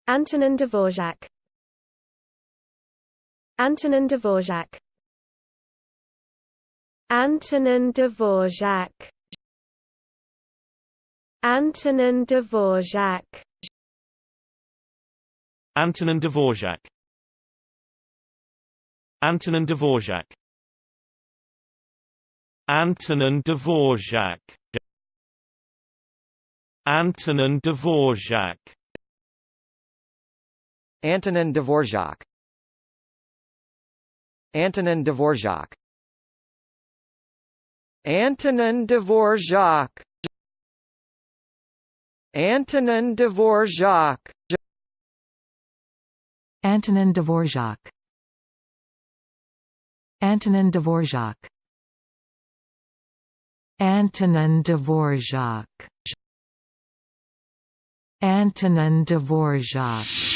Antonin Dvorak. Antonin Dvorak. Antonin Dvorak. Antonin Dvorak. Antonin Dvorak. Antonin Dvorak. Antonin Dvorak. Antonin Dvorak. Antonin Dvorak. Antonin Dvorak. Antonin Dvorak. Antonin Dvorak. Antonin Dvorak. Antonin Dvorak. Antonin Dvorak. Antonin Dvorak.